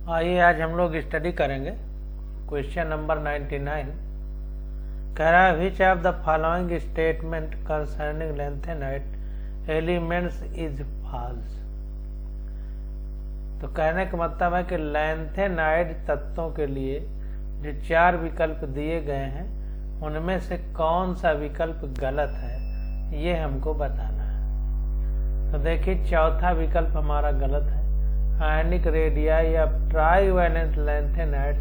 आइए आज हम लोग स्टडी करेंगे क्वेश्चन नंबर 99। कह रहा है which of the following statement concerning lanthanide elements is false. तो कहने का मतलब है कि लैंथेनाइड तत्वों के लिए जो 4 विकल्प दिए गए हैं उनमें से कौन सा विकल्प गलत है ये हमको बताना है। तो देखिए चौथा विकल्प हमारा गलत है। Ionic radii of trivalent lanthanides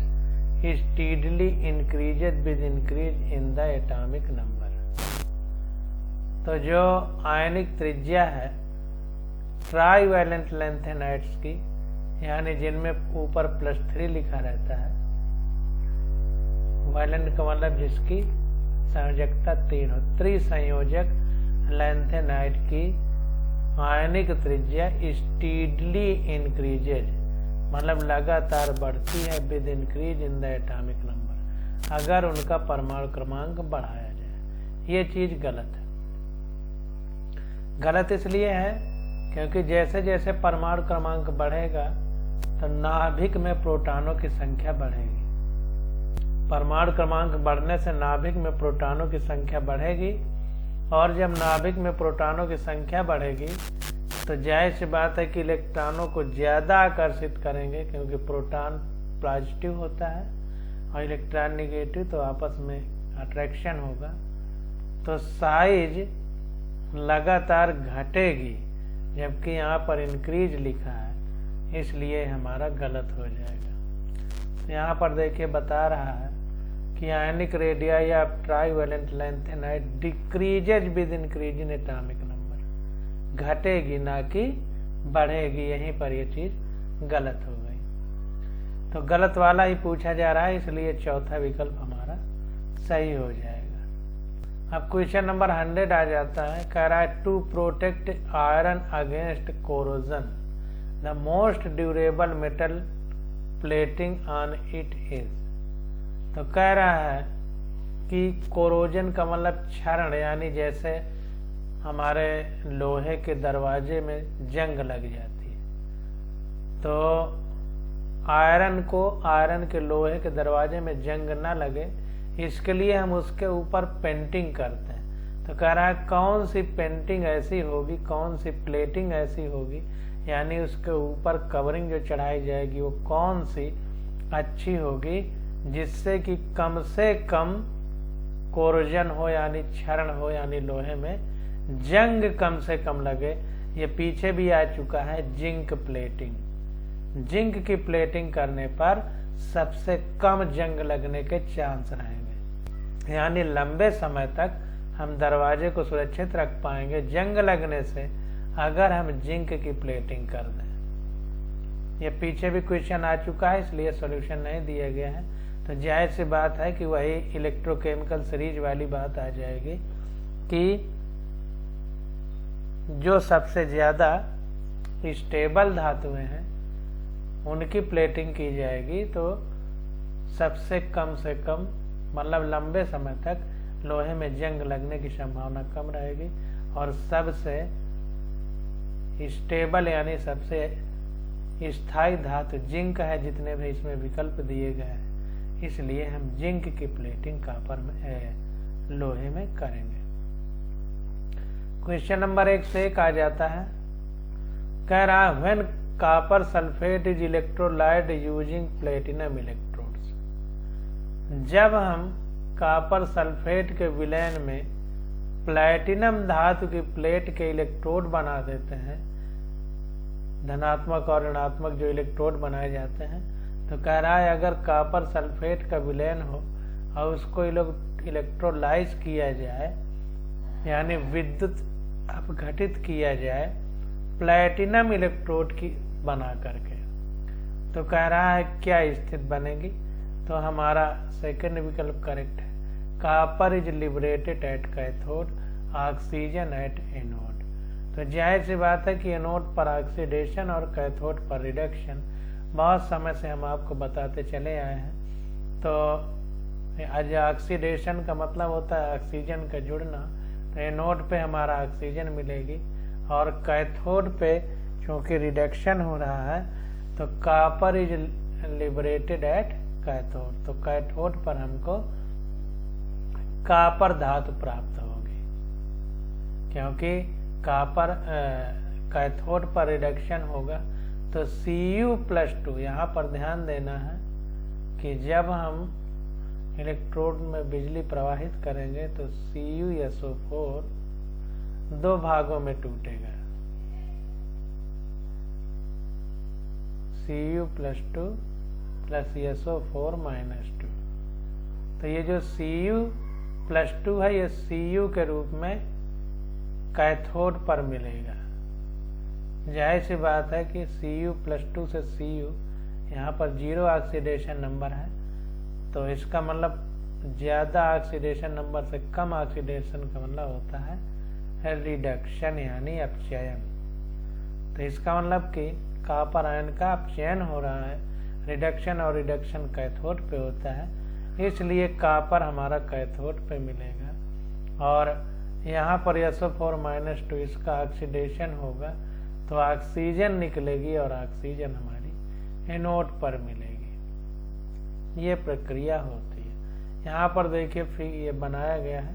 steadily increases with increase in the atomic number. तो जो आयनिक त्रिज्या है ट्राइवेलेंट लैंथेनाइड्स की, यानी जिनमें ऊपर +3 लिखा रहता है, वायलेंट का मतलब जिसकी संयोजकता 3 हो, त्रिसंयोजक लैंथेनाइड की आयनिक त्रिज्या स्टीडली इंक्रीजेज मतलब लगातार बढ़ती है with increase in the atomic number, अगर उनका परमाणु क्रमांक बढ़ाया जाए। ये चीज गलत है। गलत इसलिए है क्योंकि जैसे जैसे परमाणु क्रमांक बढ़ेगा तो नाभिक में प्रोटॉनों की संख्या बढ़ेगी। परमाणु क्रमांक बढ़ने से नाभिक में प्रोटॉनों की संख्या बढ़ेगी, और जब नाभिक में प्रोटॉनों की संख्या बढ़ेगी तो जाहिर सी बात है कि इलेक्ट्रॉनों को ज्यादा आकर्षित करेंगे, क्योंकि प्रोटॉन पॉजिटिव होता है और इलेक्ट्रॉन निगेटिव, तो आपस में अट्रैक्शन होगा, तो साइज लगातार घटेगी, जबकि यहाँ पर इंक्रीज लिखा है, इसलिए हमारा गलत हो जाएगा। यहाँ पर देखिए बता रहा है कि ionic radii of trivalent lanthanide decreases with increase in atomic number, घटेगी ना कि बढ़ेगी। यहीं पर ये चीज गलत हो गई। तो गलत वाला ही पूछा जा रहा है, इसलिए चौथा विकल्प हमारा सही हो जाएगा। अब क्वेश्चन नंबर 100 आ जाता है। कह रहा है to protect iron against corrosion the most durable metal plating on it is. तो कह रहा है कि कोरोजन का मतलब क्षरण, यानी जैसे हमारे लोहे के दरवाजे में जंग लग जाती है, तो आयरन के लोहे के दरवाजे में जंग ना लगे, इसके लिए हम उसके ऊपर पेंटिंग करते हैं। तो कह रहा है कौन सी पेंटिंग ऐसी होगी, कौन सी प्लेटिंग ऐसी होगी, यानी उसके ऊपर कवरिंग जो चढ़ाई जाएगी वो कौन सी अच्छी होगी जिससे कि कम से कम कोरोजन हो, यानी क्षरण हो, यानी लोहे में जंग कम से कम लगे। ये पीछे भी आ चुका है जिंक प्लेटिंग। जिंक की प्लेटिंग करने पर सबसे कम जंग लगने के चांस रहेंगे, यानी लंबे समय तक हम दरवाजे को सुरक्षित रख पाएंगे जंग लगने से, अगर हम जिंक की प्लेटिंग कर दें। ये पीछे भी क्वेश्चन आ चुका है, इसलिए सॉल्यूशन नहीं दिया गया है। तो जाहिर सी बात है कि वही इलेक्ट्रोकेमिकल सीरीज वाली बात आ जाएगी कि जो सबसे ज्यादा स्टेबल धातुएं हैं उनकी प्लेटिंग की जाएगी, तो सबसे कम से कम मतलब लंबे समय तक लोहे में जंग लगने की संभावना कम रहेगी, और सबसे स्टेबल यानी सबसे स्थायी धातु जिंक है, जितने भी इसमें विकल्प दिए गए हैं, इसलिए हम जिंक की प्लेटिंग कॉपर में लोहे में करेंगे। क्वेश्चन नंबर 1 से 1 आ जाता है। कह रहा है when copper sulphate is electrolyte using platinum electrodes. जब हम कॉपर सल्फेट के विलयन में प्लेटिनम धातु की प्लेट के इलेक्ट्रोड बना देते हैं, धनात्मक और ऋणात्मक जो इलेक्ट्रोड बनाए जाते हैं, तो कह रहा है अगर कॉपर सल्फेट का विलयन हो और उसको इलेक्ट्रोलाइज किया जाए, यानी विद्युत अपघटित किया जाए प्लेटिनम इलेक्ट्रोड की बना करके, तो कह रहा है क्या स्थिति बनेगी। तो हमारा सेकंड विकल्प करेक्ट है। Copper is liberated at cathode, oxygen at anode. तो जाहिर सी बात है कि एनोड पर ऑक्सीडेशन और कैथोड पर रिडक्शन बहुत समय से हम आपको बताते चले आए हैं। तो आज ऑक्सीडेशन का मतलब होता है ऑक्सीजन का जुड़ना, तो एनोड पे हमारा ऑक्सीजन मिलेगी, और कैथोड पे चूंकि रिडक्शन हो रहा है तो copper is liberated at cathode. तो कैथोड पर हमको कॉपर धातु प्राप्त होगी, क्योंकि कॉपर कैथोड पर रिडक्शन होगा। तो Cu+2, यहाँ पर ध्यान देना है कि जब हम इलेक्ट्रोड में बिजली प्रवाहित करेंगे तो CuSO4 दो भागों में टूटेगा, Cu+2 प्लस SO4-2। तो ये जो Cu+2 है ये Cu के रूप में कैथोड पर मिलेगा। जाहिर सी बात है कि Cu+2 से Cu यहाँ पर 0 ऑक्सीडेशन नंबर है, तो इसका मतलब ज़्यादा ऑक्सीडेशन नंबर से कम ऑक्सीडेशन का मतलब होता है रिडक्शन यानी अपचयन। तो इसका मतलब कि कॉपर आयन का अपचयन हो रहा है, रिडक्शन और रिडक्शन कैथोड पे होता है, इसलिए कॉपर हमारा कैथोड पे मिलेगा। और यहाँ पर SO4-2 इसका ऑक्सीडेशन होगा तो ऑक्सीजन निकलेगी और ऑक्सीजन हमारी एनोड पर मिलेगी। ये प्रक्रिया होती है। यहाँ पर देखिए फिर ये बनाया गया है,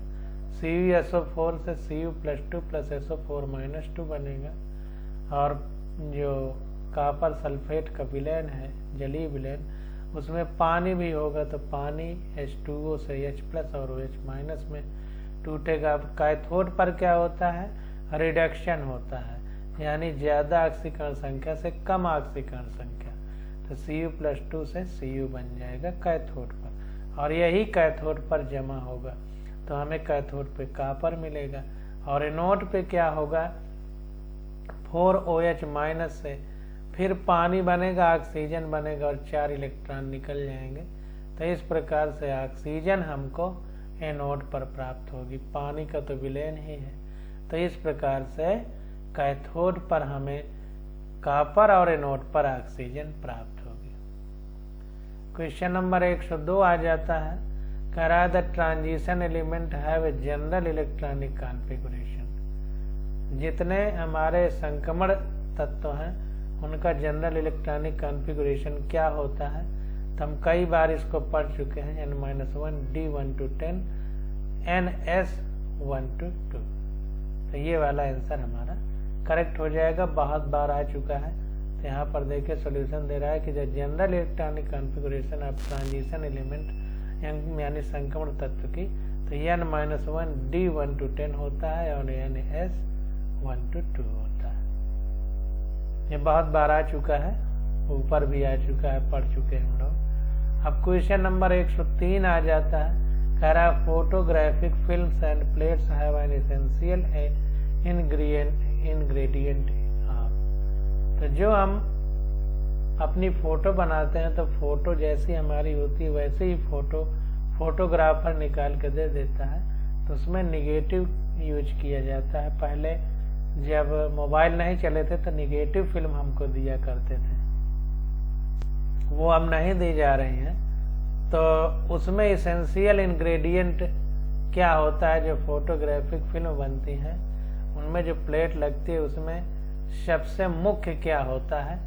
CuSO4 से Cu+2 प्लस SO4-2 बनेगा, और जो कॉपर सल्फेट का विलयन है, जलीय विलयन, उसमें पानी भी होगा तो पानी H2O से H+ और OH- में टूटेगा। अब कैथोड पर क्या होता है, रिडक्शन होता है, यानी ज्यादा ऑक्सीकरण संख्या से कम ऑक्सीकरण संख्या, तो Cu+2 से Cu बन जाएगा कैथोड पर, और यही कैथोड पर जमा होगा तो हमें कैथोड पे कॉपर मिलेगा। और एनोड पे क्या होगा, 4OH- से फिर पानी बनेगा, ऑक्सीजन बनेगा और 4 इलेक्ट्रॉन निकल जाएंगे। तो इस प्रकार से ऑक्सीजन हमको एनोड पर प्राप्त होगी, पानी का तो विलयन ही है। तो इस प्रकार से कैथोड पर हमें कॉपर और एनोड पर ऑक्सीजन प्राप्त होगी। क्वेश्चन नंबर 102 आ जाता है, कह रहा है the transition element have a general electronic configuration. जितने हमारे संक्रमण तत्व हैं उनका जनरल इलेक्ट्रॉनिक कॉन्फ़िगरेशन क्या होता है, तो हम कई बार इसको पढ़ चुके हैं, N-1 D1 to 10 NS1 to 2। तो ये वाला आंसर हमारा करेक्ट हो जाएगा, बहुत बार आ चुका है। तो यहाँ पर देखिए सॉल्यूशन दे रहा है कि the general electronic configuration of transition element यानी संक्रमण तत्व की, तो N-1 D1 to 10 होता है और NS1 to 2 होता है। ये बहुत बार आ चुका है, ऊपर भी आ चुका है, पढ़ चुके हैं हम लोग। अब क्वेश्चन नंबर 103 आ जाता है, कह रहा है photographic films and plates have an essential ingredient of. तो जो हम अपनी फोटो बनाते हैं तो फोटो जैसी हमारी होती है वैसे ही फोटोग्राफर निकाल के दे देता है, तो उसमें निगेटिव यूज किया जाता है। पहले जब मोबाइल नहीं चले थे तो निगेटिव फिल्म हमको दिया करते थे, वो अब नहीं दी जा रही हैं। तो उसमें एसेंशियल इंग्रेडिएंट क्या होता है, जो फोटोग्राफिक फिल्म बनती है उनमें जो प्लेट लगती है उसमें सबसे मुख्य क्या होता है,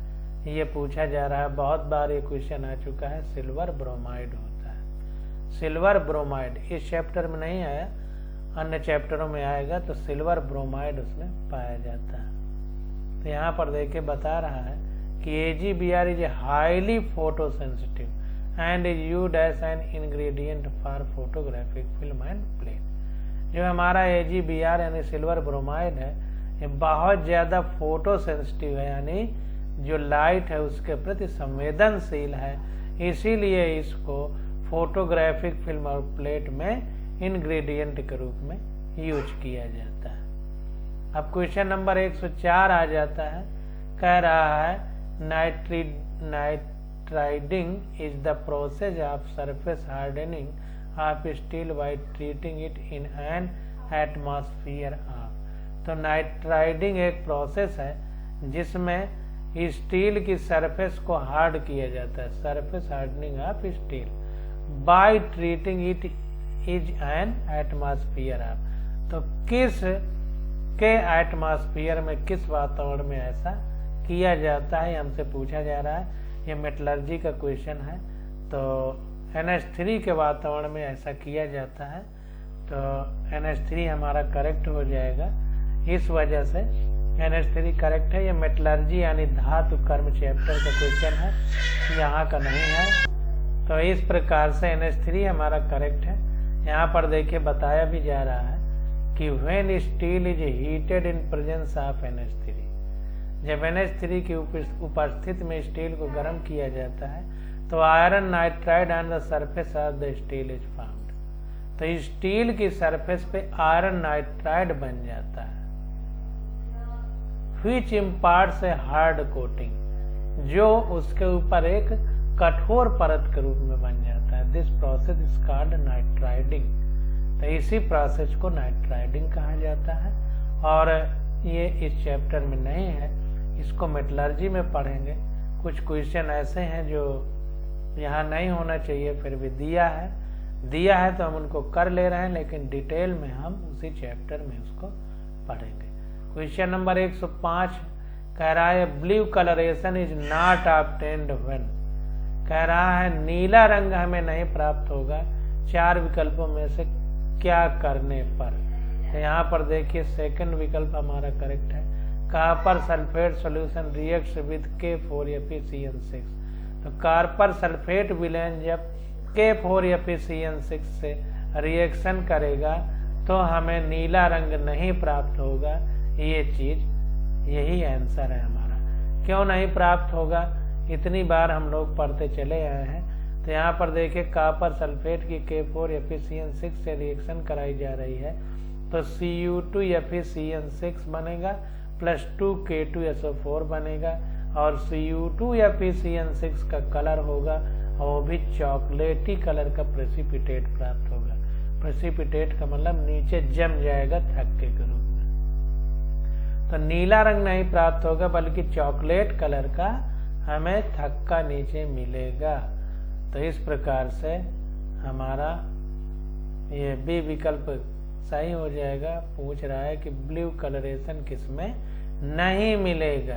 ये पूछा जा रहा है। बहुत बार ये क्वेश्चन आ चुका है, सिल्वर ब्रोमाइड होता है। सिल्वर ब्रोमाइड इस चैप्टर में नहीं आया, अन्य चैप्टरों में आएगा, तो सिल्वर ब्रोमाइड उसमें पाया जाता है। तो यहाँ पर देखिए बता रहा है कि AgBr is highly photosensitive and is used as an ingredient for photographic film and plate. जो हमारा AgBr यानी सिल्वर ब्रोमाइड है, ये बहुत ज्यादा फोटो सेंसिटिव है, यानी जो लाइट है उसके प्रति संवेदनशील है, इसीलिए इसको फोटोग्राफिक फिल्म और प्लेट में इंग्रेडिएंट के रूप में यूज किया जाता है। अब क्वेश्चन नंबर 104 आ जाता है, कह रहा है nitriding is the process of surface hardening of steel by treating it in an atmosphere of. तो नाइट्राइडिंग एक प्रोसेस है जिसमें स्टील की सरफेस को हार्ड किया जाता है, surface hardening of steel by treating it is an atmosphere of. तो किस के एटमॉस्फेयर में, किस वातावरण में ऐसा किया जाता है, हमसे पूछा जा रहा है। ये मेटलर्जी का क्वेश्चन है। तो NH3 के वातावरण में ऐसा किया जाता है, तो NH3 हमारा करेक्ट हो जाएगा। इस वजह से NH3 करेक्ट है। ये मेटलर्जी यानी धातु कर्म चैप्टर का क्वेश्चन है, यहाँ का नहीं है। तो इस प्रकार से NH3 हमारा करेक्ट है। यहाँ पर देखिए बताया भी जा रहा है कि when steel is heated in presence of NH3, जब NH3 की उपस्थिति में स्टील को गर्म किया जाता है तो iron nitride on the surface of the steel is found. तो स्टील की सरफेस पे आयरन नाइट्राइड बन जाता है, which imparts a hard coating, जो उसके ऊपर एक कठोर परत के रूप में बन जाता है। This process is called nitriding. तो इसी प्रोसेस को नाइट्राइडिंग कहा जाता है, और ये इस चैप्टर में नहीं है, इसको मेटलर्जी में पढ़ेंगे। कुछ क्वेश्चन ऐसे हैं जो यहाँ नहीं होना चाहिए, फिर भी दिया है तो हम उनको कर ले रहे हैं, लेकिन डिटेल में हम उसी चैप्टर में उसको पढ़ेंगे। क्वेश्चन नंबर 105 कह रहा है blue colouration is not obtained when, कह रहा है नीला रंग हमें नहीं प्राप्त होगा 4 विकल्पों में से क्या करने पर। तो यहाँ पर देखिए सेकंड विकल्प हमारा करेक्ट है। Copper sulphate solution reacts with K4FeCN6। तो कॉपर सल्फेट विलेन जब K4FeCN6 से रिएक्शन करेगा तो हमें नीला रंग नहीं प्राप्त होगा। ये चीज यही आंसर है हमारा। क्यों नहीं प्राप्त होगा, इतनी बार हम लोग पढ़ते चले आए हैं। तो यहाँ पर देखिए कॉपर सल्फेट की K4FeCN6 से रिएक्शन कराई जा रही है, तो Cu2FeCN6 बनेगा प्लस 2K2SO4 बनेगा, और Cu2FeCN6 का कलर होगा और वो भी चॉकलेटी कलर का प्रेसिपिटेट प्राप्त होगा। प्रेसिपिटेट का मतलब नीचे जम जाएगा थक्के के रूप में। तो नीला रंग नहीं प्राप्त होगा, बल्कि चॉकलेट कलर का हमें थक्का नीचे मिलेगा। तो इस प्रकार से हमारा ये बी विकल्प सही हो जाएगा। पूछ रहा है कि ब्लू कलरेशन किसमें नहीं मिलेगा।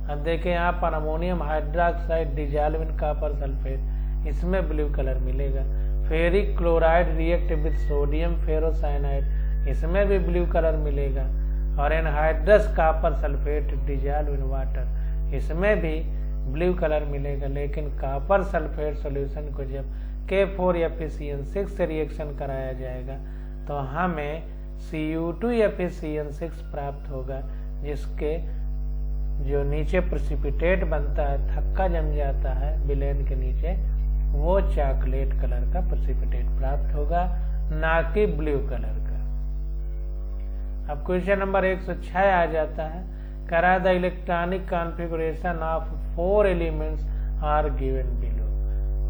अब देखिए यहाँ पर ammonium hydroxide dissolve in copper sulphate, इसमें ब्लू कलर मिलेगा। Ferric chloride react with sodium ferrocyanide, इसमें भी ब्लू कलर मिलेगा। और anhydrous copper sulphate dissolve in water, इसमें भी ब्लू कलर मिलेगा। लेकिन कॉपर सल्फेट सॉल्यूशन को जब K4FeCN6 से रिएक्शन कराया जाएगा तो हमें Cu2FeCN6 प्राप्त होगा, जिसके जो नीचे प्रेसिपिटेट बनता है, थक्का जम जाता है विलेन के नीचे, वो चॉकलेट कलर का प्रेसिपिटेट प्राप्त होगा, ना कि ब्लू कलर का। अब क्वेश्चन नंबर 106 आ जाता है। करा the electronic configuration of 4 elements are given below,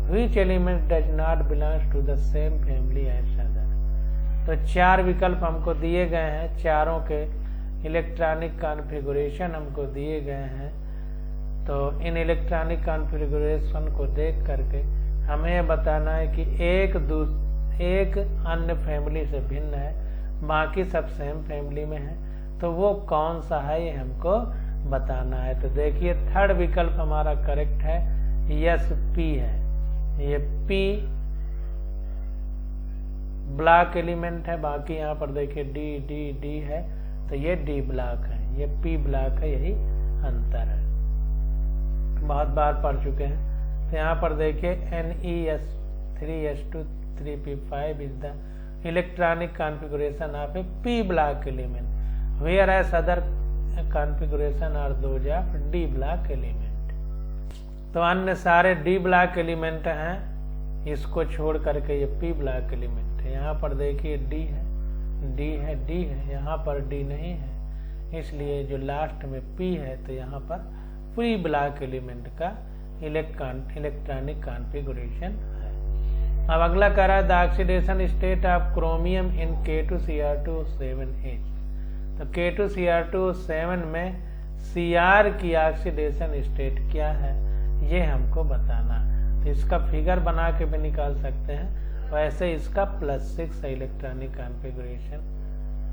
which element does not belongs to the same family as other. तो 4 विकल्प हमको दिए गए हैं, चारों के इलेक्ट्रॉनिक कॉन्फ़िगरेशन हमको दिए गए हैं। तो इन इलेक्ट्रॉनिक कॉन्फ़िगरेशन को देख करके हमें बताना है कि एक अन्य फैमिली से भिन्न है, बाकी सब सेम फैमिली में है, तो वो कौन सा है ये हमको बताना है। तो देखिए थर्ड विकल्प हमारा करेक्ट है, यस पी है। ये पी ब्लॉक एलिमेंट है, बाकी यहाँ पर देखिए डी डी डी है, तो ये डी ब्लॉक है, ये पी ब्लॉक है, यही अंतर है। बहुत बार पढ़ चुके हैं। तो यहाँ पर देखिए NeS3S2 3p5 is the electronic configuration of a p block element, whereas other configuration are those of d block element. तो अन्य सारे डी ब्लॉक एलिमेंट हैं, इसको छोड़ करके ये पी ब्लॉक एलिमेंट है। यहाँ पर देखिए डी है, डी है, डी है, यहाँ पर डी नहीं है, इसलिए जो लास्ट में पी है तो यहाँ पर पी ब्लॉक एलिमेंट का इलेक्ट्रॉनिक कॉन्फ़िगरेशन है। अब अगला कह रहा है the oxidation state of chromium in K2Cr2O7H। तो K2Cr2O7 में Cr की ऑक्सीडेशन स्टेट क्या है ये हमको बताना। तो इसका फिगर बना के भी निकाल सकते हैं, वैसे इसका +6 है इलेक्ट्रॉनिक कॉन्फ़िगरेशन।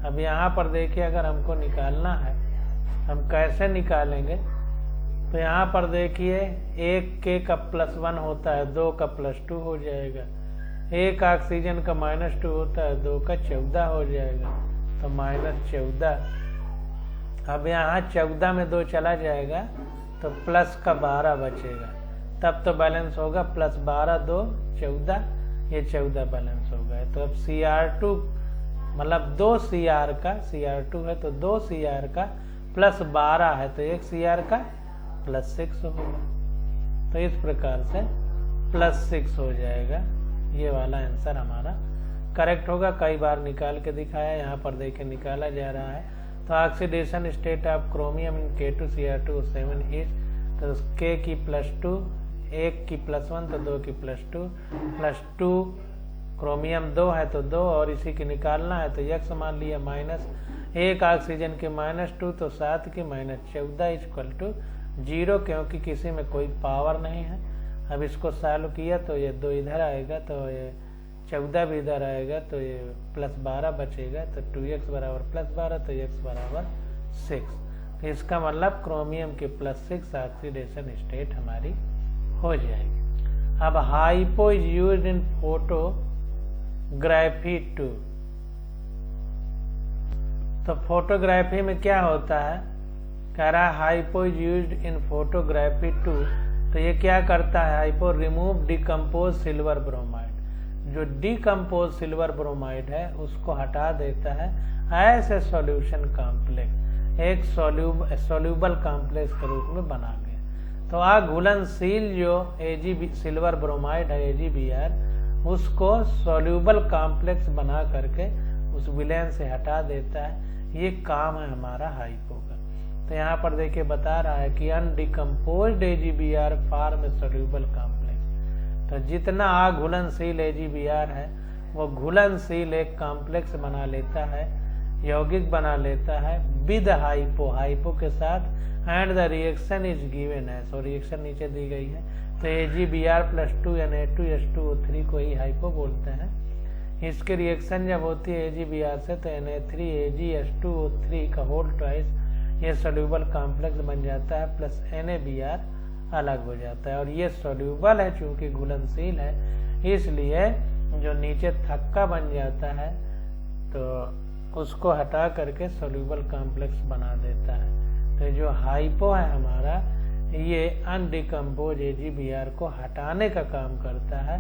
अब यहाँ पर देखिए अगर हमको निकालना है, हम कैसे निकालेंगे, तो यहाँ पर देखिए 1K का +1 होता है, 2 का +2 हो जाएगा। 1 ऑक्सीजन का -2 होता है, 2 का 14 हो जाएगा, तो -14। अब यहाँ 14 में 2 चला जाएगा तो प्लस का 12 बचेगा, तब तो बैलेंस होगा +12 2 14, ये 14 बैलेंस होगा। तो अब Cr2 मतलब 2 Cr का, Cr2 है तो 2 Cr का +12 है तो 1 Cr का +6 होगा। तो इस प्रकार से +6 हो जाएगा, ये वाला आंसर हमारा करेक्ट होगा। कई बार निकाल के दिखाया, यहाँ पर देखिए निकाला जा रहा है। तो oxidation state of chromium in K2Cr2O7 is, तो K की +2, 1 की +1 तो 2 की +2 क्रोमियम 2 है तो 2, और इसी की निकालना है तो x मान लिया -1 ऑक्सीजन के -2 तो 7 की -14 = 0, क्योंकि किसी में कोई पावर नहीं है। अब इसको सॉल्व किया तो ये 2 इधर आएगा, तो ये 14 भी इधर आएगा, तो ये +12 बचेगा, तो 2x बराबर +12 तो x बराबर 6। तो इसका मतलब क्रोमियम की +6 ऑक्सीडेशन स्टेट हमारी हो जाएगी। अब hypo is used in photography to, तो फोटोग्राफी में क्या होता है, कह रहा है hypo is used in photography to, तो ये क्या करता है, hypo remove decompose silver bromide, जो डिकम्पोज सिल्वर ब्रोमाइड है उसको हटा देता है ऐसे सॉल्यूशन कॉम्प्लेक्स, एक सोल्यूबल कॉम्प्लेक्स के रूप में बना गया। तो घुलनशील जो सिल्वर ब्रोमाइड है AgBr, उसको सोल्यूबल कॉम्प्लेक्स बना करके उस विलेन से हटा देता है। ये काम है हमारा हाइपो का। तो यहाँ पर देखिए बता रहा है कि अनडिकम्पोज्ड AgBr फॉर्म सोल्यूबल कॉम्प्लेक्स, तो जितना घुलनशील AgBr है वो घुलनशील एक कॉम्प्लेक्स बना लेता है, यौगिक बना लेता है विद हाइपो के साथ, and the reaction is given है। सो रिएक्शन नीचे दी गई है, तो AgBr +2 Na2H2O3 को ही हाइपो बोलते हैं। इसकी रिएक्शन जब होती है AgBr से तो Na3AgH2O3 का होल ट्वाइस ये सोल्यूबल कॉम्प्लेक्स बन जाता है, प्लस NaBr अलग हो जाता है। और ये सोल्यूबल है, चूंकि घुलनशील है इसलिए जो नीचे थक्का बन जाता है तो उसको हटा करके सोल्यूबल कॉम्प्लेक्स बना देता है। तो जो हाइपो है हमारा, ये अनडिकम्पोज AgBr को हटाने का काम करता है,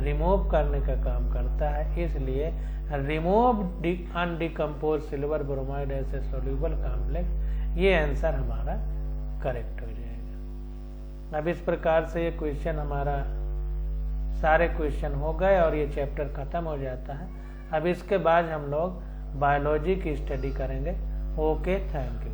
रिमूव करने का काम करता है। इसलिए रिमूव अनडिकम्पोज सिल्वर ब्रोमाइड ऐसे सोल्यूबल कॉम्प्लेक्स, ये आंसर हमारा करेक्ट हो जाएगा। अब इस प्रकार से ये क्वेश्चन हमारा सारे क्वेश्चन हो गए और ये चैप्टर खत्म हो जाता है। अब इसके बाद हम लोग बायोलॉजी की स्टडी करेंगे। Okay, thank you.